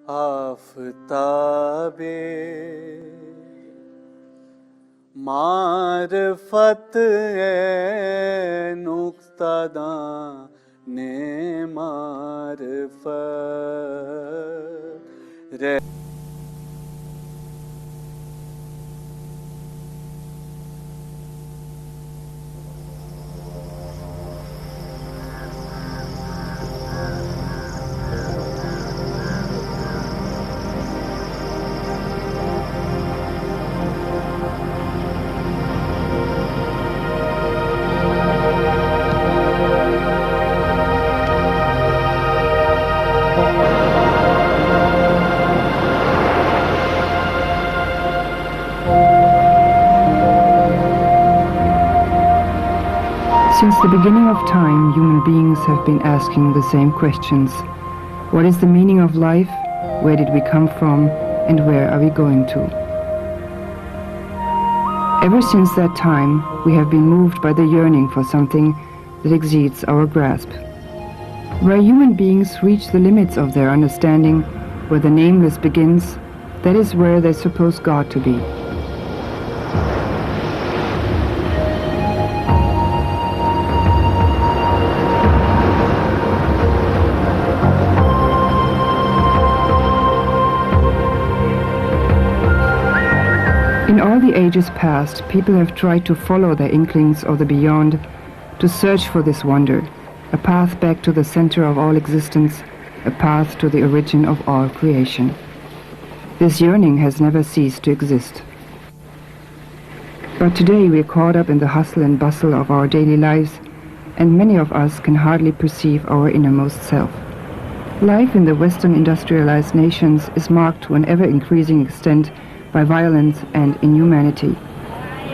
आफताबे मारफत ए नुक्तादा ने मारफत रे Since the beginning of time, human beings have been asking the same questions. What is the meaning of life? Where did we come from? And where are we going to? Ever since that time, we have been moved by the yearning for something that exceeds our grasp. Where human beings reach the limits of their understanding, where the nameless begins, that is where they suppose God to be. In all the ages past, people have tried to follow their inklings of the beyond, to search for this wonder, a path back to the center of all existence, a path to the origin of all creation. This yearning has never ceased to exist. But today we are caught up in the hustle and bustle of our daily lives, and many of us can hardly perceive our innermost self. Life in the Western industrialized nations is marked to an ever-increasing extent by violence and inhumanity,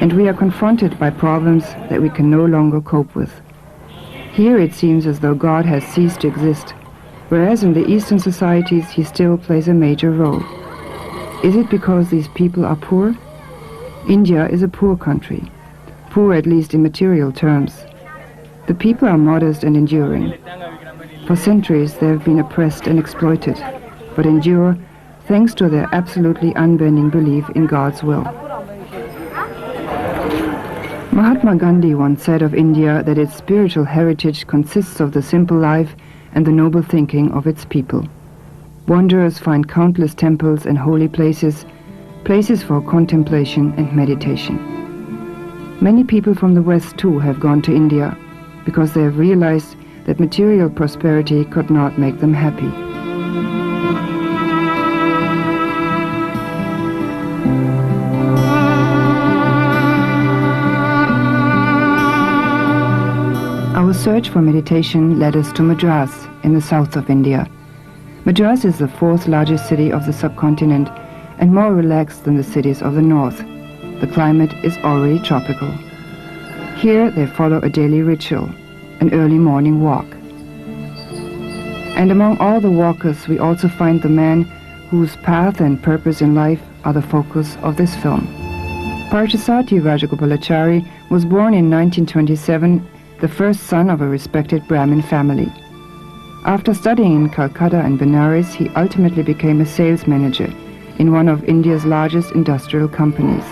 and we are confronted by problems that we can no longer cope with. Here it seems as though God has ceased to exist, whereas in the Eastern societies he still plays a major role. Is it because these people are poor? India is a poor country, poor at least in material terms. The people are modest and enduring. For centuries they have been oppressed and exploited, but endure thanks to their absolutely unbending belief in God's will. Mahatma Gandhi once said of India that its spiritual heritage consists of the simple life and the noble thinking of its people. Wanderers find countless temples and holy places, places for contemplation and meditation. Many people from the West too have gone to India because they have realized that material prosperity could not make them happy. Our search for meditation led us to Madras in the south of India. Madras is the fourth largest city of the subcontinent and more relaxed than the cities of the north. The climate is already tropical. Here they follow a daily ritual, an early morning walk. And among all the walkers we also find the man whose path and purpose in life are the focus of this film. Parthasarathi Rajagopalachari was born in 1927, the first son of a respected Brahmin family. After studying in Calcutta and Benares, he ultimately became a sales manager in one of India's largest industrial companies.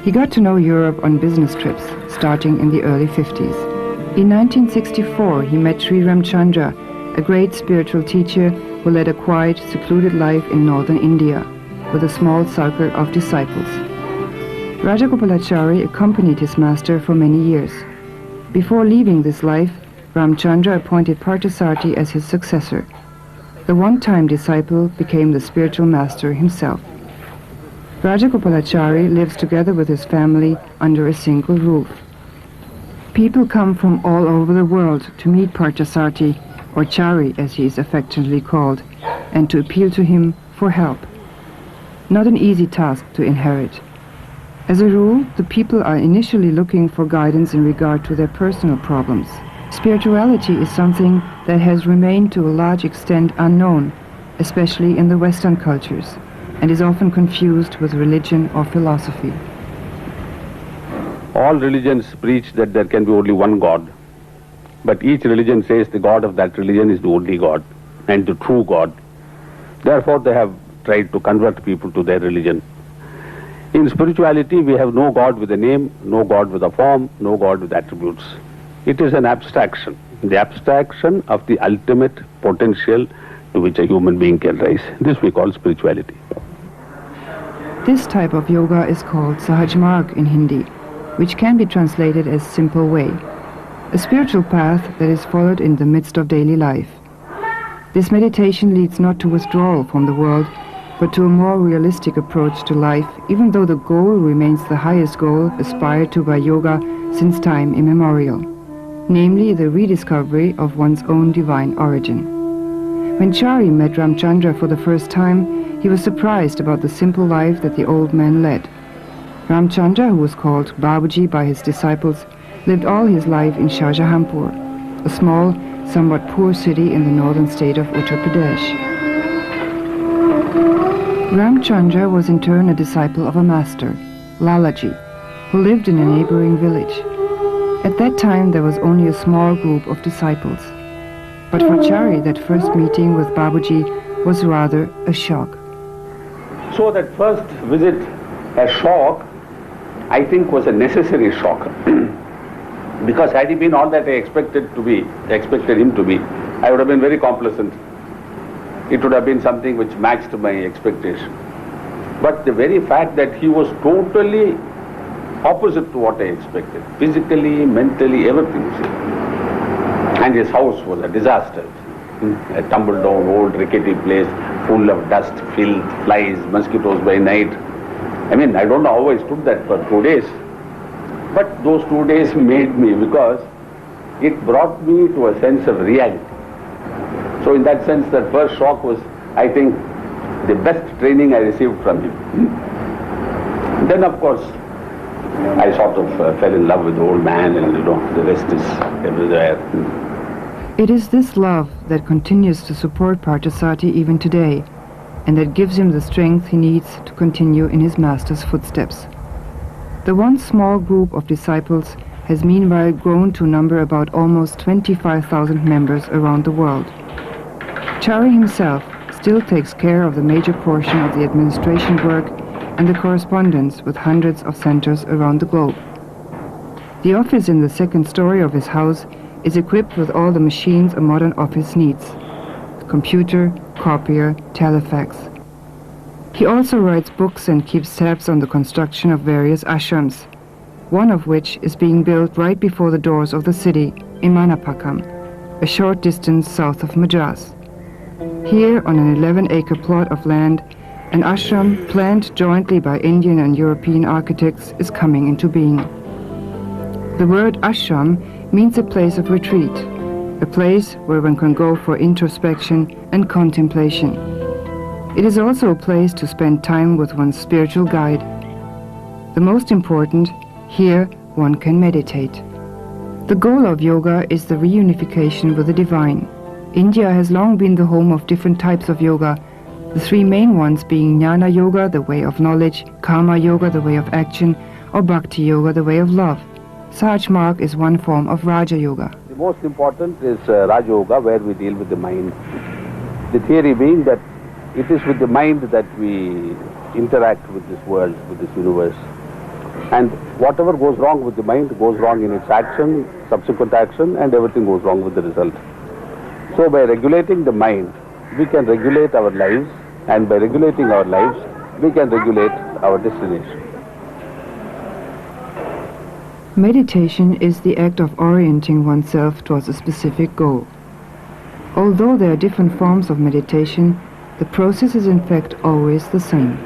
He got to know Europe on business trips, starting in the early 50s. In 1964, he met Sri Ramchandra, a great spiritual teacher who led a quiet, secluded life in northern India, with a small circle of disciples. Rajagopalachari accompanied his master for many years. Before leaving this life, Ramchandra appointed Parthasarathi as his successor. The one-time disciple became the spiritual master himself. Rajagopalachari lives together with his family under a single roof. People come from all over the world to meet Parthasarathi, or Chari as he is affectionately called, and to appeal to him for help. Not an easy task to inherit. As a rule, the people are initially looking for guidance in regard to their personal problems. Spirituality is something that has remained to a large extent unknown, especially in the Western cultures, and is often confused with religion or philosophy. All religions preach that there can be only one God, but each religion says the God of that religion is the only God and the true God. Therefore, they have tried to convert people to their religion. In spirituality, we have no God with a name, no God with a form, no God with attributes. It is an abstraction, the abstraction of the ultimate potential to which a human being can rise. This we call spirituality. This type of yoga is called Sahaj Marg in Hindi, which can be translated as simple way, a spiritual path that is followed in the midst of daily life. This meditation leads not to withdrawal from the world, but to a more realistic approach to life, even though the goal remains the highest goal aspired to by yoga since time immemorial, namely the rediscovery of one's own divine origin. When Chari met Ramchandra for the first time, he was surprised about the simple life that the old man led. Ramchandra, who was called Babuji by his disciples, lived all his life in Shahjahanpur, a small, somewhat poor city in the northern state of Uttar Pradesh. Ramchandra was in turn a disciple of a master, Lalaji, who lived in a neighboring village. At that time there was only a small group of disciples. But for Chari, that first meeting with Babuji was rather a shock. So that first visit, a shock, I think was a necessary shock. Because had he been all that I expected him to be, I would have been very complacent. It would have been something which matched my expectation. But the very fact that he was totally opposite to what I expected, physically, mentally, everything. And his house was a disaster. A tumbled down, old, rickety place, full of dust, filth, flies, mosquitoes by night. I mean, I don't know how I stood that for 2 days. But those 2 days made me, because it brought me to a sense of reality. So in that sense, that first shock was, I think, the best training I received from him. Then, of course, I sort of fell in love with the old man, and the rest is everywhere. It is this love that continues to support Parthasarathi even today, and that gives him the strength he needs to continue in his master's footsteps. The once small group of disciples has meanwhile grown to number about almost 25,000 members around the world. Chari himself still takes care of the major portion of the administration work and the correspondence with hundreds of centers around the globe. The office in the second story of his house is equipped with all the machines a modern office needs: computer, copier, telefax. He also writes books and keeps tabs on the construction of various ashrams, one of which is being built right before the doors of the city in Manapakam, a short distance south of Madras. Here, on an 11-acre plot of land, an ashram planned jointly by Indian and European architects is coming into being. The word ashram means a place of retreat, a place where one can go for introspection and contemplation. It is also a place to spend time with one's spiritual guide. The most important, here one can meditate. The goal of yoga is the reunification with the divine. India has long been the home of different types of yoga, the three main ones being Jnana Yoga, the way of knowledge, Karma Yoga, the way of action, or Bhakti Yoga, the way of love. Sahaj Marg is one form of Raja Yoga. The most important is Raja Yoga, where we deal with the mind. The theory being that it is with the mind that we interact with this world, with this universe. And whatever goes wrong with the mind goes wrong in its action, subsequent action, and everything goes wrong with the result. So by regulating the mind, we can regulate our lives, and by regulating our lives, we can regulate our destination. Meditation is the act of orienting oneself towards a specific goal. Although there are different forms of meditation, the process is in fact always the same.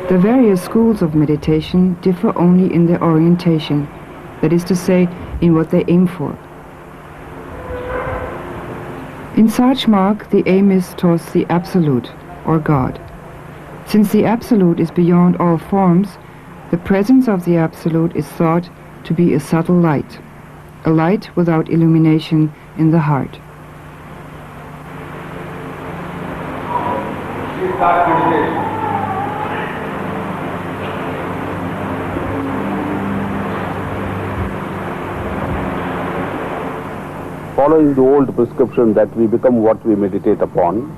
The various schools of meditation differ only in their orientation, that is to say, in what they aim for. In Sahaj Marg, the aim is towards the Absolute, or God. Since the Absolute is beyond all forms, the presence of the Absolute is thought to be a subtle light, a light without illumination in the heart. Following the old prescription that we become what we meditate upon,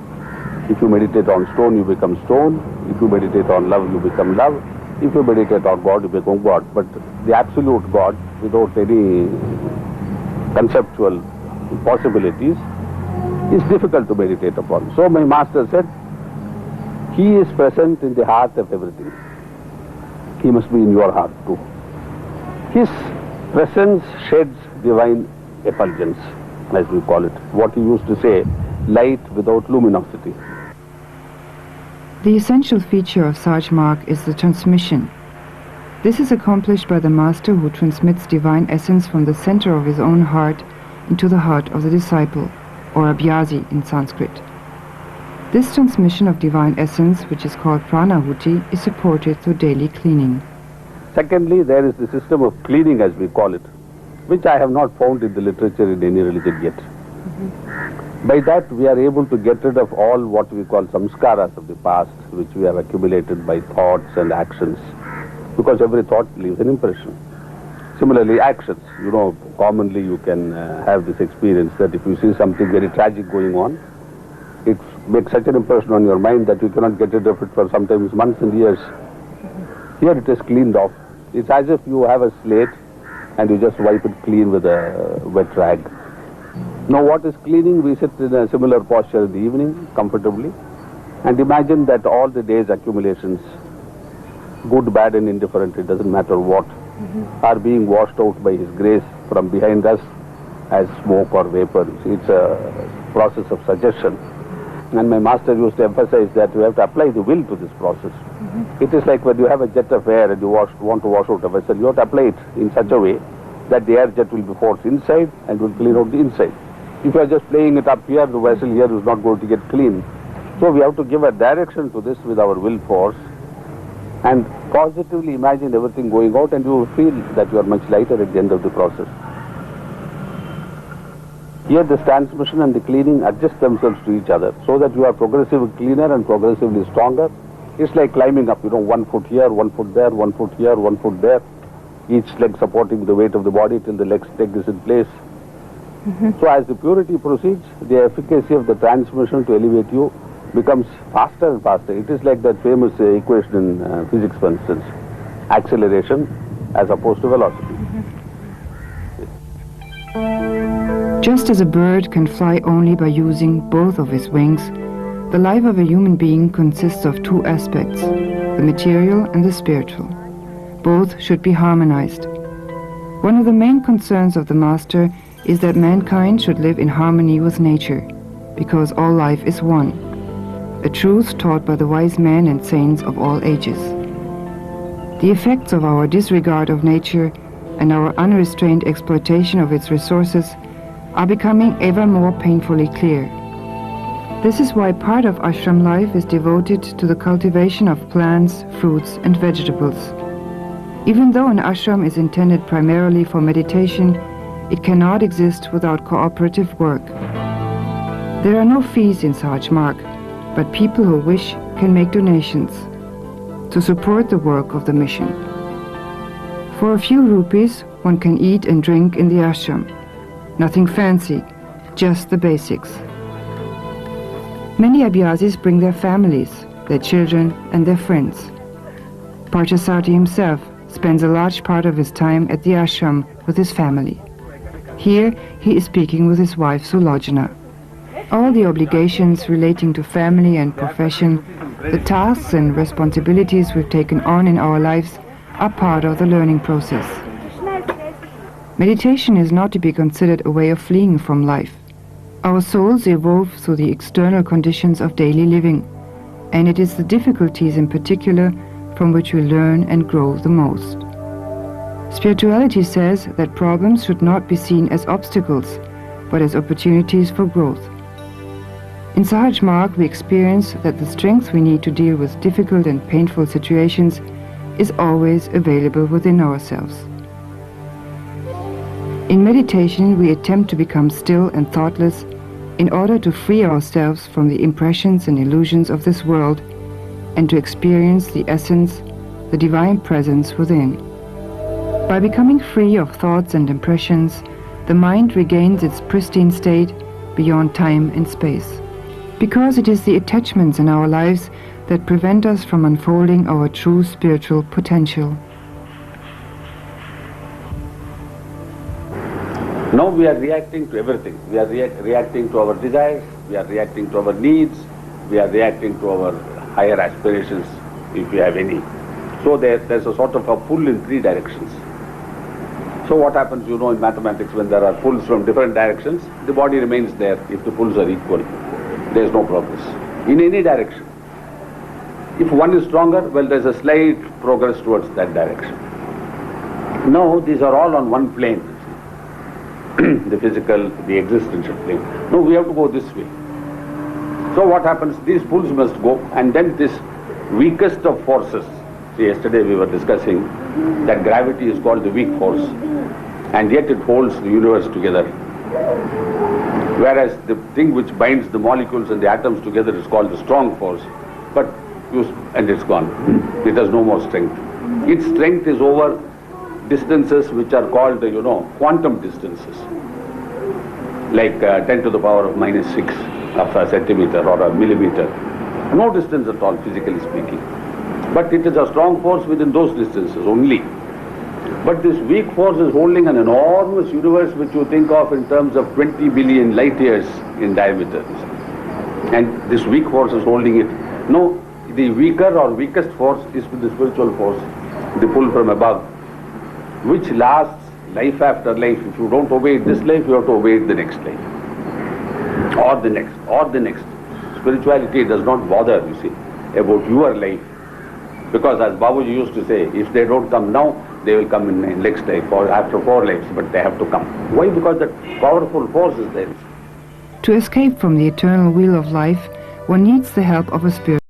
If you meditate on stone, you become stone. If you meditate on love, you become love. If you meditate on God, you become God. But the absolute God, without any conceptual possibilities, is difficult to meditate upon. So my master said, He is present in the heart of everything. He must be in your heart too. His presence sheds divine effulgence, as we call it. What he used to say, light without luminosity. The essential feature of Sahaj Marg is the transmission. This is accomplished by the master who transmits divine essence from the center of his own heart into the heart of the disciple, or abhyasi in Sanskrit. This transmission of divine essence, which is called pranahuti, is supported through daily cleaning. Secondly, there is the system of cleaning, as we call it, which I have not found in the literature in any religion yet. By that, we are able to get rid of all what we call samskaras of the past, which we have accumulated by thoughts and actions, because every thought leaves an impression. Similarly, actions. You know, commonly you can have this experience that if you see something very tragic going on, it makes such an impression on your mind that you cannot get rid of it for sometimes months and years. Here it is cleaned off. It's as if you have a slate and you just wipe it clean with a wet rag. Now what is cleaning? We sit in a similar posture in the evening, comfortably, and imagine that all the day's accumulations, good, bad and indifferent, it doesn't matter what, are being washed out by His grace from behind us as smoke or vapor. It's a process of suggestion. And my master used to emphasize that you have to apply the will to this process. It is like when you have a jet of air and you want to wash out a vessel, you have to apply it in such a way that the air jet will be forced inside and will clean out the inside. If you are just playing it up here, the vessel here is not going to get clean. So we have to give a direction to this with our will force and positively imagine everything going out, and you will feel that you are much lighter at the end of the process. Here the transmission and the cleaning adjust themselves to each other so that you are progressively cleaner and progressively stronger. It's like climbing up, 1 foot here, 1 foot there, 1 foot here, 1 foot there. Each leg supporting the weight of the body till the leg is in place. So as the purity proceeds, the efficacy of the transmission to elevate you becomes faster and faster. It is like that famous equation in physics, for instance, acceleration as opposed to velocity. Just as a bird can fly only by using both of his wings, the life of a human being consists of two aspects, the material and the spiritual. Both should be harmonized. One of the main concerns of the Master is that mankind should live in harmony with nature, because all life is one, a truth taught by the wise men and saints of all ages. The effects of our disregard of nature and our unrestrained exploitation of its resources are becoming ever more painfully clear. This is why part of ashram life is devoted to the cultivation of plants, fruits and vegetables. Even though an ashram is intended primarily for meditation, it cannot exist without cooperative work. There are no fees in Sahaj Marg, but people who wish can make donations to support the work of the mission. For a few rupees, one can eat and drink in the ashram. Nothing fancy, just the basics. Many abhyasis bring their families, their children and their friends. Parthasarthi himself spends a large part of his time at the ashram with his family. Here he is speaking with his wife Sulojana. All the obligations relating to family and profession, the tasks and responsibilities we've taken on in our lives are part of the learning process. Meditation is not to be considered a way of fleeing from life. Our souls evolve through the external conditions of daily living, and it is the difficulties in particular from which we learn and grow the most. Spirituality says that problems should not be seen as obstacles, but as opportunities for growth. In Sahaj Marg, we experience that the strength we need to deal with difficult and painful situations is always available within ourselves. In meditation, we attempt to become still and thoughtless in order to free ourselves from the impressions and illusions of this world and to experience the essence, the divine presence within. By becoming free of thoughts and impressions, the mind regains its pristine state beyond time and space. Because it is the attachments in our lives that prevent us from unfolding our true spiritual potential. Now we are reacting to everything. We are reacting to our desires, we are reacting to our needs, we are reacting to our higher aspirations, if we have any. So there's a sort of a pull in three directions. So what happens, you know, in mathematics, when there are pulls from different directions, the body remains there if the pulls are equal. There is no progress in any direction. If one is stronger, well, there's a slight progress towards that direction. Now these are all on one plane. The physical, the existential plane. No, we have to go this way. So what happens? These pulls must go, and then this weakest of forces. See, yesterday we were discussing that gravity is called the weak force, and yet it holds the universe together. Whereas the thing which binds the molecules and the atoms together is called the strong force, and it's gone. It has no more strength. Its strength is over distances which are called, you know, quantum distances, like 10 to the power of minus 6 of a centimeter or a millimeter. No distance at all, physically speaking. But it is a strong force within those distances only. But this weak force is holding an enormous universe which you think of in terms of 20 billion light years in diameter. And this weak force is holding it. No, the weaker or weakest force is the spiritual force, the pull from above, which lasts life after life. If you don't obey it this life, you have to obey it the next life, or the next, or the next. Spirituality does not bother, you see, about your life. Because as Babuji used to say, if they don't come now, they will come in next life or after 4 lives, but they have to come. Why? Because that powerful force is there. To escape from the eternal wheel of life, one needs the help of a spirit.